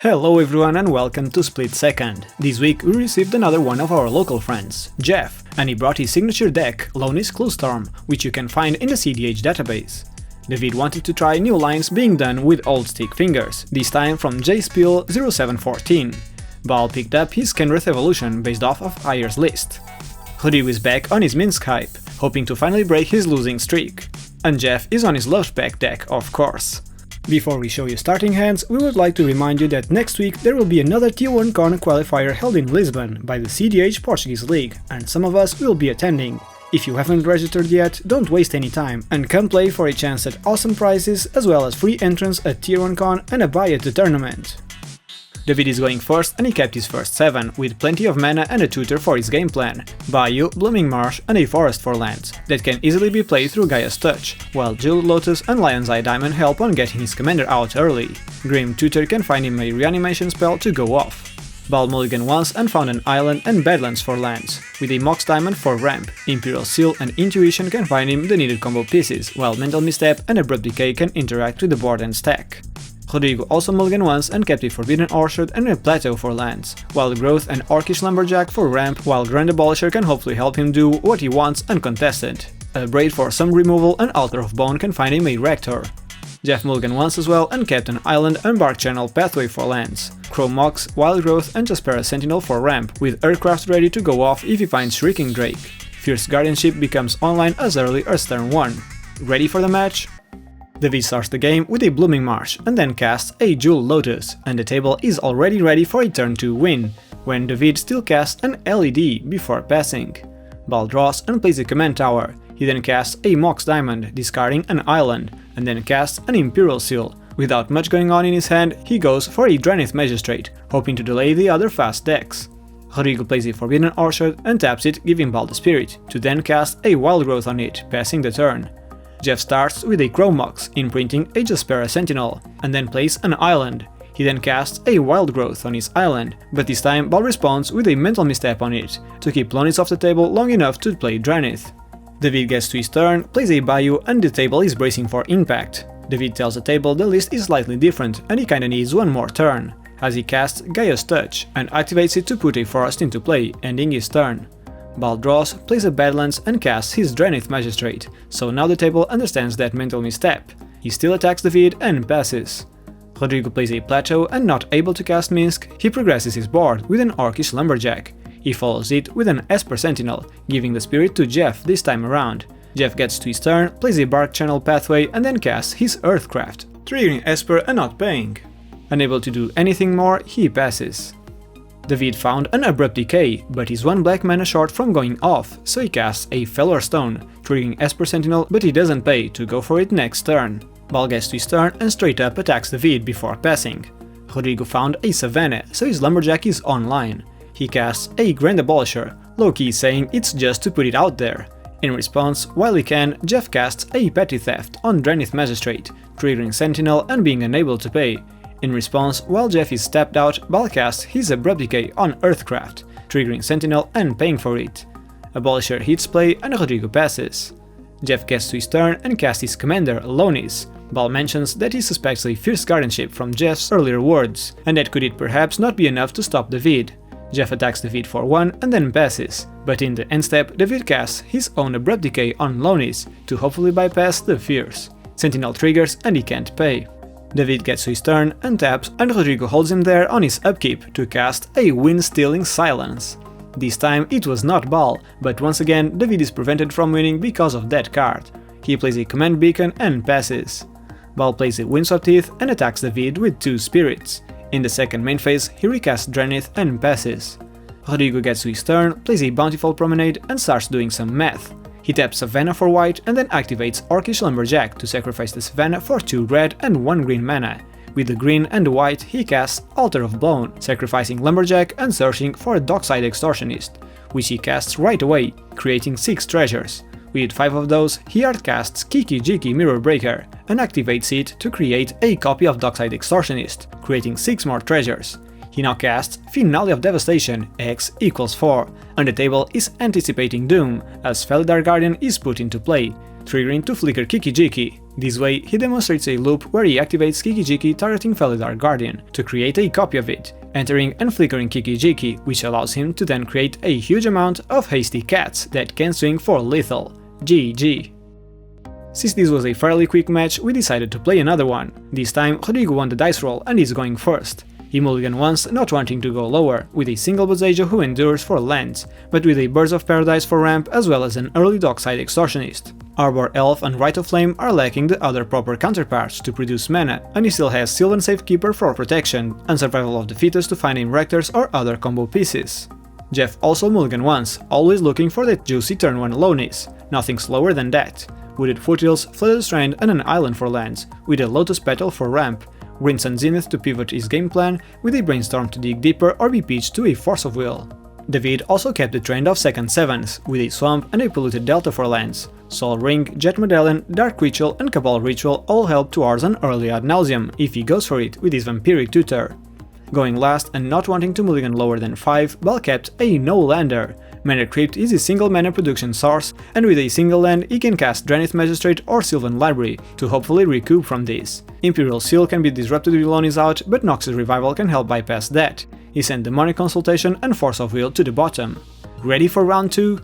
Hello everyone and welcome to Split Second. This week we received another one of our local friends, Jeff, and he brought his signature deck, Loney's Cluestorm, which you can find in the CDH database. David wanted to try new lines being done with old stick fingers, this time from JSpiel0714. Bal picked up his Kenrith Evolution based off of Ayer's list. Rodrigo is back on his Minsk hype, hoping to finally break his losing streak. And Jeff is on his Lovepack deck, of course. Before we show you starting hands, we would like to remind you that next week there will be another Tier 1 Con qualifier held in Lisbon by the CDH Portuguese League, and some of us will be attending. If you haven't registered yet, don't waste any time, and come play for a chance at awesome prizes as well as free entrance at Tier 1 Con and a buy at the tournament. David is going first and he kept his first 7, with plenty of mana and a tutor for his game plan, Bayou, Blooming Marsh and a Forest for lands, that can easily be played through Gaia's Touch, while Jeweled Lotus and Lion's Eye Diamond help on getting his commander out early. Grim Tutor can find him a reanimation spell to go off. Bal mulliganed once and found an island and Badlands for lands, with a Mox Diamond for ramp, Imperial Seal and Intuition can find him the needed combo pieces, while Mental Misstep and Abrupt Decay can interact with the board and stack. Rodrigo also mulliganed once and kept a Forbidden Orchard and a Plateau for lands, while Growth and Orcish Lumberjack for ramp, while Grand Abolisher can hopefully help him do what he wants uncontested. A Braid for some removal and Altar of Bone can find him a Rector. Jeff mulliganed once as well and kept an Island and Bark Channel Pathway for lands, Chrome Mox, Wild Growth and Jaspera Sentinel for ramp, with Earthcraft ready to go off if he finds Shrieking Drake. Fierce Guardianship becomes online as early as turn 1. Ready for the match? David starts the game with a Blooming Marsh and then casts a Jeweled Lotus, and the table is already ready for a turn 2 win, when David still casts an LED before passing. Bal draws and plays a Command Tower, he then casts a Mox Diamond, discarding an Island, and then casts an Imperial Seal. Without much going on in his hand, he goes for a Drannith Magistrate, hoping to delay the other fast decks. Rodrigo plays a Forbidden Orchard and taps it, giving Bal the Spirit, to then cast a Wild Growth on it, passing the turn. Jeff starts with a Chrome Mox, imprinting a Jaspera Sentinel, and then plays an Island. He then casts a Wild Growth on his island, but this time Bal responds with a Mental Misstep on it, to keep Loney's off the table long enough to play Drannith. David gets to his turn, plays a Bayou and the table is bracing for impact. David tells the table the list is slightly different and he kinda needs one more turn, as he casts Gaia's Touch and activates it to put a Forest into play, ending his turn. Bal draws, plays a Badlands and casts his Drannith Magistrate, so now the table understands that Mental Misstep. He still attacks David and passes. Rodrigo plays a Plateau and not able to cast Minsk, he progresses his board with an Orcish Lumberjack. He follows it with an Esper Sentinel, giving the Spirit to Jeff this time around. Jeff gets to his turn, plays a Bark Channel Pathway and then casts his Earthcraft, triggering Esper and not paying. Unable to do anything more, he passes. David found an Abrupt Decay, but he's 1 black mana short from going off, so he casts a Fellwar Stone, triggering Esper Sentinel, but he doesn't pay to go for it next turn. Bal gets to his turn and straight up attacks David before passing. Rodrigo found a Savannah, so his Lumberjack is online. He casts a Grand Abolisher, low-key saying it's just to put it out there. In response, while he can, Jeff casts a Petty Theft on Drannith Magistrate, triggering Sentinel and being unable to pay. In response, while Jeff is tapped out, Bal casts his Abrupt Decay on Earthcraft, triggering Sentinel and paying for it. Abolisher hits play and Rodrigo passes. Jeff gets to his turn and casts his commander, Loney's. Bal mentions that he suspects a Fierce Guardianship from Jeff's earlier words, and that could it perhaps not be enough to stop David. Jeff attacks David for 1 and then passes, but in the end step David casts his own Abrupt Decay on Loney's to hopefully bypass the Fierce. Sentinel triggers and he can't pay. David gets to his turn and taps, and Rodrigo holds him there on his upkeep to cast a Wind-Stealing Silence. This time it was not Bal, but once again David is prevented from winning because of that card. He plays a Command Beacon and passes. Bal plays a Windswept Heath and attacks David with 2 Spirits. In the second main phase he recasts Drannith and passes. Rodrigo gets to his turn, plays a Bountiful Promenade and starts doing some math. He taps Savannah for white and then activates Orcish Lumberjack to sacrifice the Savannah for 2 red and 1 green mana. With the green and the white he casts Altar of Bone, sacrificing Lumberjack and searching for a Dockside Extortionist, which he casts right away, creating 6 treasures. With 5 of those, he hardcasts Kiki Jiki Mirror Breaker and activates it to create a copy of Dockside Extortionist, creating 6 more treasures. He now casts Finale of Devastation, X = 4, and the table is anticipating doom, as Felidar Guardian is put into play, triggering to flicker Kiki Jiki, This way, he demonstrates a loop where he activates Kiki-Jiki targeting Felidar Guardian to create a copy of it, entering and flickering Kiki-Jiki, which allows him to then create a huge amount of hasty cats that can swing for lethal. GG. Since this was a fairly quick match, we decided to play another one. This time, Rodrigo won the dice roll and is going first. He mulliganed once, not wanting to go lower, with a single Boseiju who endures for lands, but with a Birds of Paradise for ramp as well as an early Dockside Extortionist. Arbor Elf and Rite of Flame are lacking the other proper counterparts to produce mana, and he still has Sylvan Safekeeper for protection, and Survival of the Fittest to find him Rectors or other combo pieces. Jeff also mulliganed once, always looking for that juicy turn 1 Lonis, nothing slower than that. Wooded Foothills, Flooded Strand and an island for lands, with a Lotus Petal for ramp, Green Sun Zenith to pivot his game plan, with a Brainstorm to dig deeper or be pitched to a Force of Will. David also kept the trend of second 7s, with a Swamp and a Polluted Delta for lands. Sol Ring, Jet Medallion, Dark Ritual and Cabal Ritual all help towards an early Ad Nauseam, if he goes for it with his Vampiric Tutor. Going last and not wanting to mulligan lower than 5, Bal kept a no-lander. Mana Crypt is his single mana production source, and with a single land he can cast Drannith Magistrate or Sylvan Library to hopefully recoup from this. Imperial Seal can be disrupted with Lonis out, but Noxus Revival can help bypass that. He sent Demonic Consultation and Force of Will to the bottom. Ready for round 2?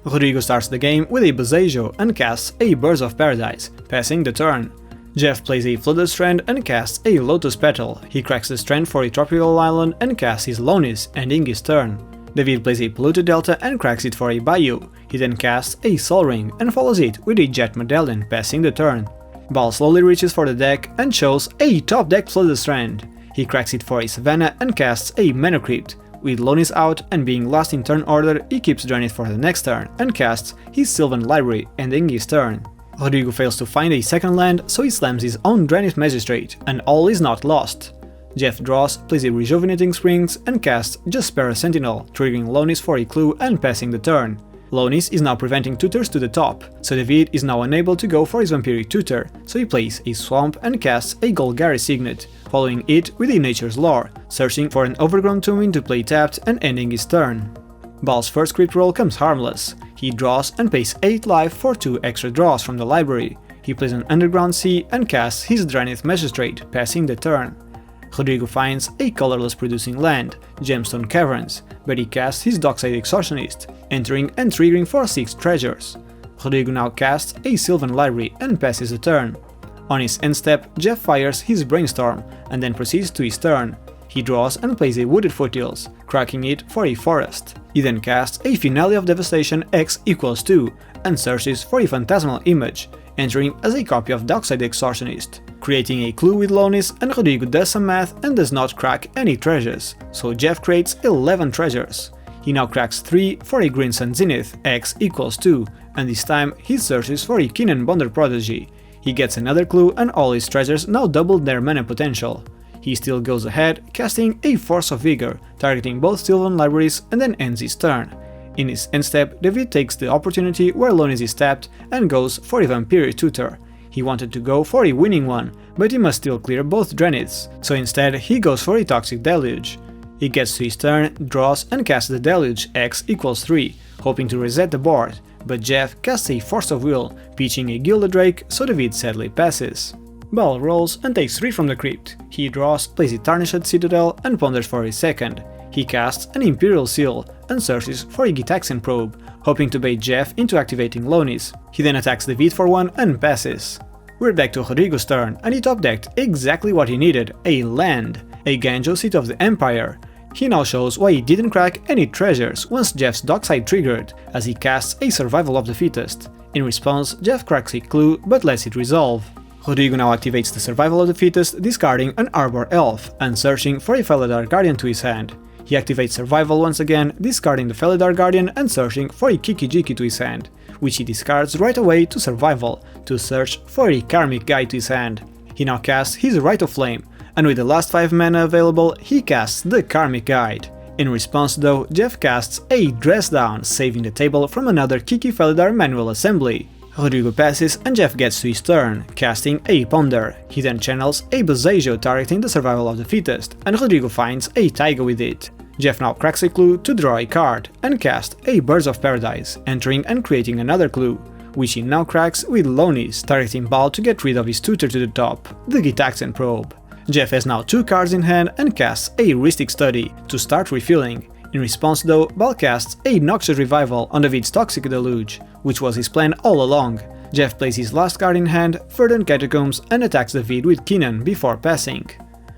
Rodrigo starts the game with a Boseiju and casts a Birds of Paradise, passing the turn. Jeff plays a Flooded Strand and casts a Lotus Petal. He cracks the strand for a Tropical Island and casts his Lonis, ending his turn. David plays a Polluted Delta and cracks it for a Bayou. He then casts a Sol Ring and follows it with a Jet Medallion, passing the turn. Bal slowly reaches for the deck and shows a top deck Flooded Strand. He cracks it for a Savannah and casts a Mana Crypt. With Lonis out and being last in turn order, he keeps Drannith for the next turn and casts his Sylvan Library, ending his turn. Rodrigo fails to find a second land, so he slams his own Drannith Magistrate, and all is not lost. Jeff draws, plays a Rejuvenating Springs and casts Jaspera Sentinel, triggering Lonis for a clue and passing the turn. Lonis is now preventing tutors to the top, so David is now unable to go for his Vampiric Tutor, so he plays a Swamp and casts a Golgari Signet, following it with a Nature's Lore, searching for an Overgrown Tomb to play tapped and ending his turn. Bal's first crit roll comes harmless. He draws and pays 8 life for 2 extra draws from the library. He plays an Underground Sea and casts his Drannith Magistrate, passing the turn. Rodrigo finds a colorless producing land, Gemstone Caverns, but he casts his Dockside Extortionist, entering and triggering for 6 treasures. Rodrigo now casts a Sylvan Library and passes the turn. On his end step, Jeff fires his Brainstorm and then proceeds to his turn. He draws and plays a Wooded Foothills, cracking it for a Forest. He then casts a Finale of Devastation X = 2 and searches for a Phantasmal Image, entering as a copy of Dockside Extortionist, creating a clue with Lonis, and Rodrigo does some math and does not crack any treasures, so Jeff creates 11 treasures. He now cracks 3 for a Green Sun Zenith X = 2, and this time he searches for a Kinnan Bonder Prodigy. He gets another clue and all his treasures now double their mana potential. He still goes ahead, casting a Force of Vigor, targeting both Sylvan Libraries, and then ends his turn. In his end step, David takes the opportunity where Lonis is tapped and goes for a Vampiric Tutor. He wanted to go for a winning one, but he must still clear both Dranniths, so instead he goes for a Toxic Deluge. He gets to his turn, draws and casts the Deluge X = 3, hoping to reset the board, but Jeff casts a Force of Will, pitching a Gilded Drake, so David sadly passes. Bal rolls and takes 3 from the crypt. He draws, plays a Tarnished Citadel and ponders for a second. He casts an Imperial Seal and searches for a Gitaxian Probe, hoping to bait Jeff into activating Lonis. He then attacks David for 1 and passes. We're back to Rodrigo's turn, and he top-decked exactly what he needed, a land, a Ganjo Seat of the Empire. He now shows why he didn't crack any treasures once Jeff's Dockside triggered, as he casts a Survival of the Fittest. In response, Jeff cracks a clue but lets it resolve. Rodrigo now activates the Survival of the Fittest, discarding an Arbor Elf and searching for a Felidar Guardian to his hand. He activates Survival once again, discarding the Felidar Guardian and searching for a Kiki-Jiki to his hand, which he discards right away to Survival, to search for a Karmic Guide to his hand. He now casts his Rite of Flame, and with the last 5 mana available, he casts the Karmic Guide. In response though, Jeff casts a Dress Down, saving the table from another Kiki Felidar manual assembly. Rodrigo passes and Jeff gets to his turn, casting a Ponder. He then channels a Boseiju targeting the Survival of the Fittest, and Rodrigo finds a Taiga with it. Jeff now cracks a clue to draw a card, and cast a Birds of Paradise, entering and creating another clue. which he now cracks with Lonis, targeting Bal to get rid of his tutor to the top, the Gitaxian probe. Jeff has now 2 cards in hand and casts a Rhystic Study to start refilling. In response though, Bal casts a Noxious Revival on David's Toxic Deluge, which was his plan all along. Jeff plays his last card in hand, Verdant Catacombs, and attacks David with Keenan before passing.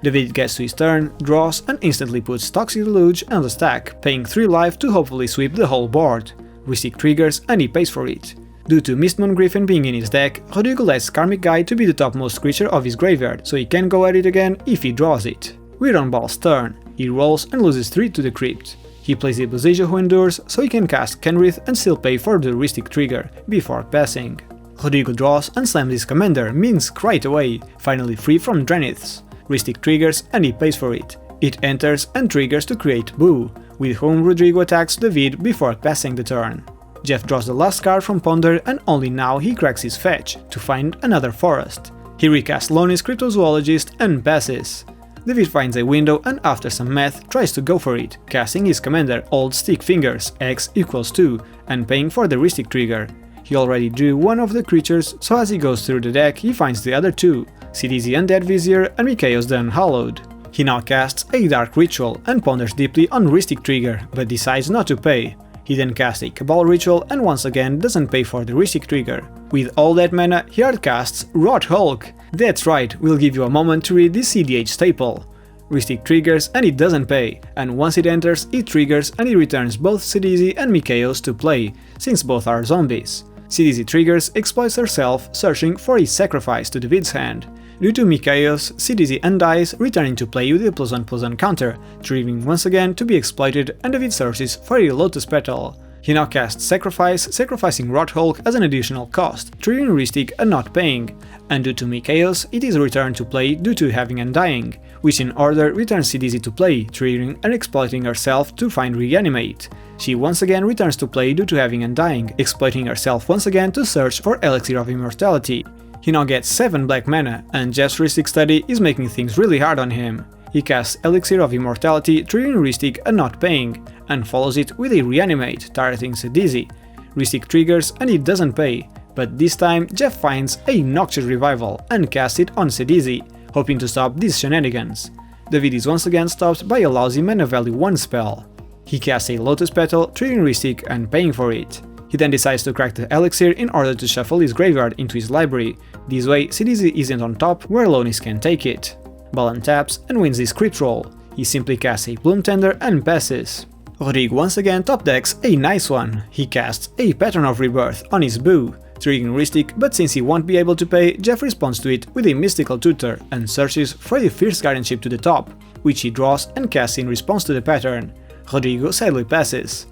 David gets to his turn, draws, and instantly puts Toxic Deluge on the stack, paying 3 life to hopefully sweep the whole board. Rhystic triggers and he pays for it. Due to Mistmoon Griffin being in his deck, Rodrigo lets Karmic Guide to be the topmost creature of his graveyard, so he can go at it again if he draws it. We're on Bal's turn. He rolls and loses 3 to the Crypt. He plays a Boseiju who endures, so he can cast Kenrith and still pay for the Rhystic trigger, before passing. Rodrigo draws and slams his commander, Minsc, right away, finally free from Draniths. Rhystic triggers and he pays for it. It enters and triggers to create Boo, with whom Rodrigo attacks David before passing the turn. Jeff draws the last card from Ponder and only now he cracks his fetch, to find another forest. He recasts Lonis Cryptozoologist and passes. David finds a window and after some math tries to go for it, casting his commander Old Stick Fingers X = 2 and paying for the Rhystic trigger. He already drew one of the creatures, so as he goes through the deck he finds the other 2, Sidisi Undead Vizier and Mikaeus the Unhallowed. He now casts a Dark Ritual and ponders deeply on Rhystic trigger, but decides not to pay. He then casts a Cabal Ritual and once again doesn't pay for the Rhystic trigger. With all that mana, he hardcasts Rot Hulk. That's right, we'll give you a moment to read this CDH staple. Rhystic triggers and it doesn't pay, and once it enters, it triggers and he returns both Sidisi and Mikaeus to play, since both are zombies. Sidisi triggers exploits herself, searching for a sacrifice to David's hand. Due to Mikaeus, Sidisi undies, returning to play with a +1/+1 counter, triggering once again to be exploited, and David searches for a Lotus Petal. He now casts Sacrifice, sacrificing Rot Hulk as an additional cost, triggering Rhystic and not paying, and due to Mikaeus, it is returned to play due to having Undying, which in order returns Sidisi to play, triggering and exploiting herself to find Reanimate. She once again returns to play due to having Undying, exploiting herself once again to search for Elixir of Immortality. He now gets 7 black mana, and Jeff's Rhystic Study is making things really hard on him. He casts Elixir of Immortality, triggering Rhystic and not paying, and follows it with a Reanimate, targeting Sidisi. Rhystic triggers and it doesn't pay, but this time Jeff finds a Noxious Revival and casts it on Sidisi, hoping to stop these shenanigans. David is once again stopped by a lousy mana value 1 spell. He casts a Lotus Petal, triggering Rhystic and paying for it. He then decides to crack the Elixir in order to shuffle his graveyard into his library. This way, Sidisi isn't on top where Lonis can take it. Bal taps and wins this Crypt roll. He simply casts a Bloom Tender and passes. Rodrigo once again top decks a nice one. He casts a Pattern of Rebirth on his Boo, triggering Rhystic, but since he won't be able to pay, Jeff responds to it with a Mystical Tutor and searches for the Fierce Guardianship to the top, which he draws and casts in response to the pattern. Rodrigo sadly passes.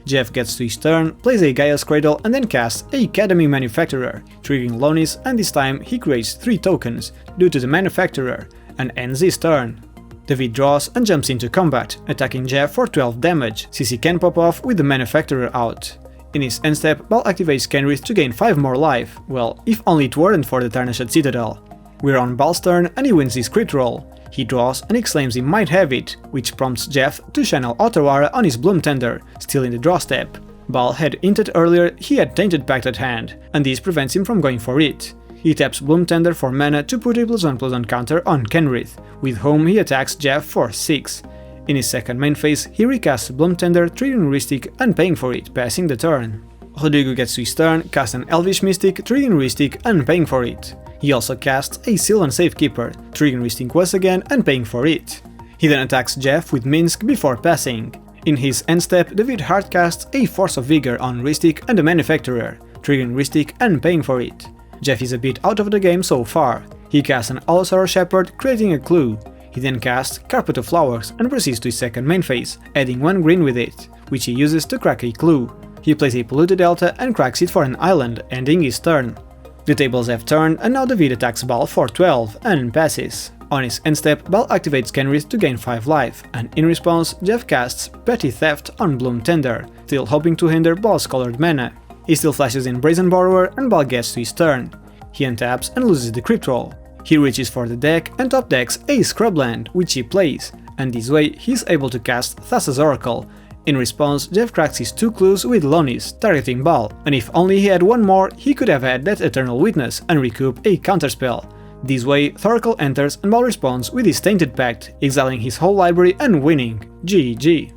Jeff gets to his turn, plays a Gaia's Cradle and then casts a Academy Manufacturer, triggering Lonis, and this time he creates 3 tokens due to the Manufacturer, and ends his turn. David draws and jumps into combat, attacking Jeff for 12 damage, since he can pop off with the Manufacturer out. In his end step, Bal activates Kenrith to gain 5 more life, well, if only it weren't for the Tarnished Citadel. We're on Bal's turn and he wins his Crit roll. He draws and exclaims he might have it, which prompts Jeff to channel Otawara on his Bloom Tender, still in the draw step. Bal had hinted earlier he had Tainted Pact at hand, and this prevents him from going for it. He taps Bloom Tender for mana to put a +1/+1 counter on Kenrith, with whom he attacks Jeff for 6. In his second main phase, he recasts Bloom Tender, triggering Rhystic and paying for it, passing the turn. Rodrigo gets to his turn, casts an Elvish Mystic, triggering Rhystic and paying for it. He also casts a Sylvan Safekeeper, triggering Rhystic once again and paying for it. He then attacks Jeff with Minsc before passing. In his end step, David hardcasts a Force of Vigor on Rhystic and the Manufacturer, triggering Rhystic and paying for it. Jeff is a bit out of the game so far. He casts an Allosaur Shepherd, creating a clue. He then casts Carpet of Flowers and proceeds to his second main phase, adding 1 green with it, which he uses to crack a clue. He plays a Polluted Delta and cracks it for an island, ending his turn. The tables have turned and now David attacks Bal for 12 and passes. On his end step, Bal activates Kenrith to gain 5 life, and in response, Jeff casts Petty Theft on Bloom Tender, still hoping to hinder Bal's colored mana. He still flashes in Brazen Borrower and Bal gets to his turn. He untaps and loses the Crypt roll. He reaches for the deck and top decks a Scrubland, which he plays, and this way he's able to cast Thassa's Oracle, In response, Jeff cracks his 2 clues with Lonis, targeting Bal, and if only he had one more, he could have had that Eternal Witness and recoup a counterspell. This way, Thoracle enters and Bal responds with his Tainted Pact, exiling his whole library and winning. GG.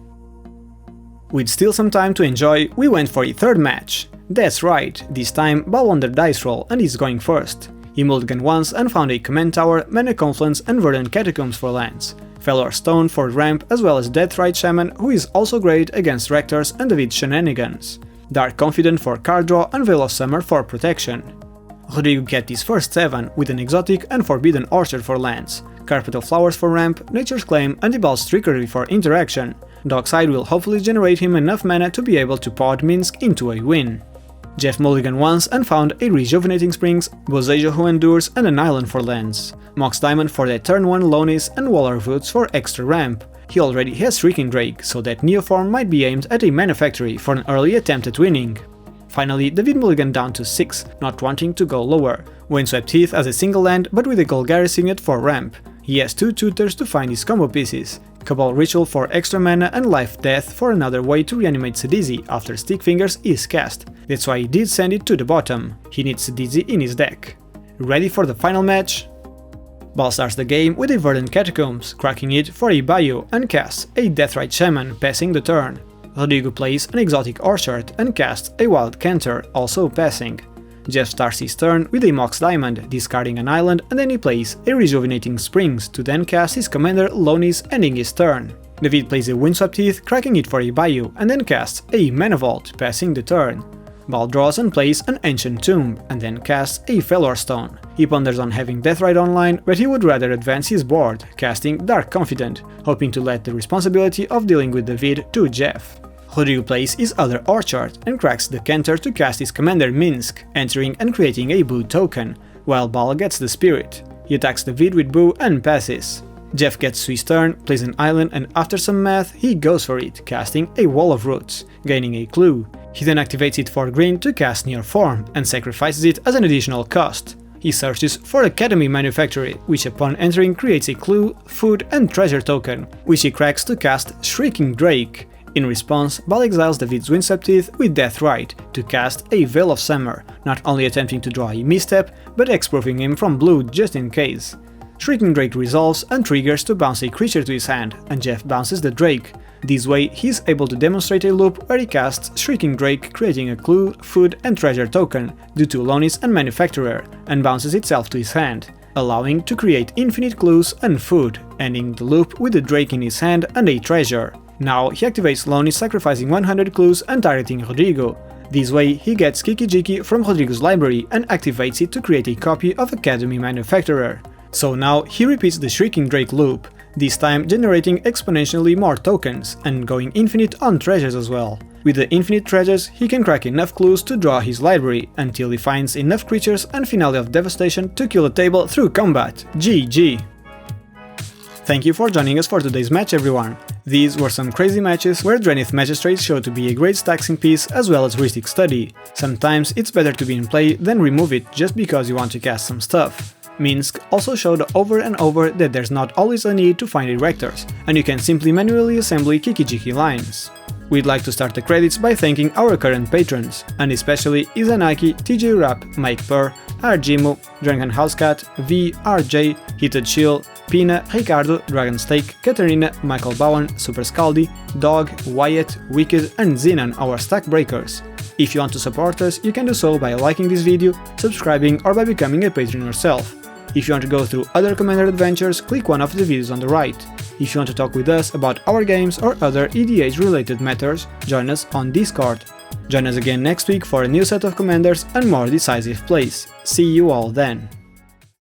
With still some time to enjoy, we went for a third match. That's right, this time Bal won the dice roll and is going first. He mulliganed once and found a Command Tower, Mana Confluence and Verdant Catacombs for lands, Felor Stone for ramp as well as Deathrite Shaman, who is also great against Rectors and David's shenanigans, Dark Confident for card draw and Veil of Summer for protection. Rodrigo kept his first 7 with an Exotic and Forbidden Orchard for lands, Carpet of Flowers for ramp, Nature's Claim and Bal's Trickery for interaction. Dockside will hopefully generate him enough mana to be able to pod Minsc into a win. Jeff mulliganed once and found a Rejuvenating Springs, Boseiju Who Endures and an Island for lands, Mox Diamond for that turn 1 Lonis and Waller Roots for extra ramp. He already has Shrieking Drake, so that Neoform might be aimed at a Mana Factory for an early attempt at winning. Finally, David mulliganed down to 6, not wanting to go lower. Windswept Heath as a single land but with a Golgari Signet for ramp. He has 2 tutors to find his combo pieces, Cabal Ritual for extra mana and Life Death for another way to reanimate Sidisi after Stick Fingers is cast. That's why he did send it to the bottom. He needs Sidisi in his deck. Ready for the final match? Bal starts the game with a Verdant Catacombs, cracking it for a Bayou and casts a Deathrite Shaman, passing the turn. Rodrigo plays an Exotic Orchard and casts a Wild Canter, also passing. Jeff starts his turn with a Mox Diamond, discarding an island, and then he plays a Rejuvenating Springs to then cast his commander Lonis, ending his turn. David plays a Windswept Heath, cracking it for a Bayou, and then casts a Mana Vault, passing the turn. Bal draws and plays an Ancient Tomb, and then casts a Felor Stone. He ponders on having Deathrite online, but he would rather advance his board, casting Dark Confident, hoping to let the responsibility of dealing with David to Jeff. Rodrigo plays his other Orchard and cracks the Canter to cast his commander Minsc, entering and creating a Boo token, while Bal gets the Spirit. He attacks David with Boo and passes. Jeff gets to his turn, plays an island, and after some math, he goes for it, casting a Wall of Roots, gaining a clue. He then activates it for green to cast Neoform, and sacrifices it as an additional cost. He searches for Academy Manufactory, which upon entering creates a clue, food and treasure token, which he cracks to cast Shrieking Drake. In response, Bal exiles David's Windswept Heath with Deathrite to cast a Veil of Summer, not only attempting to draw a misstep, but exproofing him from blue just in case. Shrieking Drake resolves and triggers to bounce a creature to his hand, and Jeff bounces the Drake. This way, he is able to demonstrate a loop where he casts Shrieking Drake, creating a clue, food and treasure token due to Lonis and Manufacturer, and bounces itself to his hand, allowing to create infinite clues and food, ending the loop with the Drake in his hand and a treasure. Now he activates Lonis, sacrificing 100 clues and targeting Rodrigo. This way he gets Kiki Jiki from Rodrigo's library and activates it to create a copy of Academy Manufacturer. So now he repeats the Shrieking Drake loop, this time generating exponentially more tokens and going infinite on treasures as well. With the infinite treasures he can crack enough clues to draw his library until he finds enough creatures and Finale of Devastation to kill a table through combat. GG! Thank you for joining us for today's match, everyone. These were some crazy matches where Drannith Magistrate showed to be a great stacking piece as well as heuristic study. Sometimes it's better to be in play than remove it just because you want to cast some stuff. Minsc also showed over and over that there's not always a need to find Erectors, and you can simply manually assemble Kiki-Jiki lines. We'd like to start the credits by thanking our current patrons, and especially Izanaki, TJ Rapp, Mike Purr, Arjimu, Drunken Housecat, V, RJ, Heated Chill, Pina, Ricardo, Dragonstake, Katarina, Michael Bowen, Super Scaldi, Dog, Wyatt, Wicked and Xenon, our stack breakers. If you want to support us, you can do so by liking this video, subscribing or by becoming a patron yourself. If you want to go through other Commander adventures, click one of the videos on the right. If you want to talk with us about our games or other EDH related matters, join us on Discord. Join us again next week for a new set of Commanders and more decisive plays. See you all then.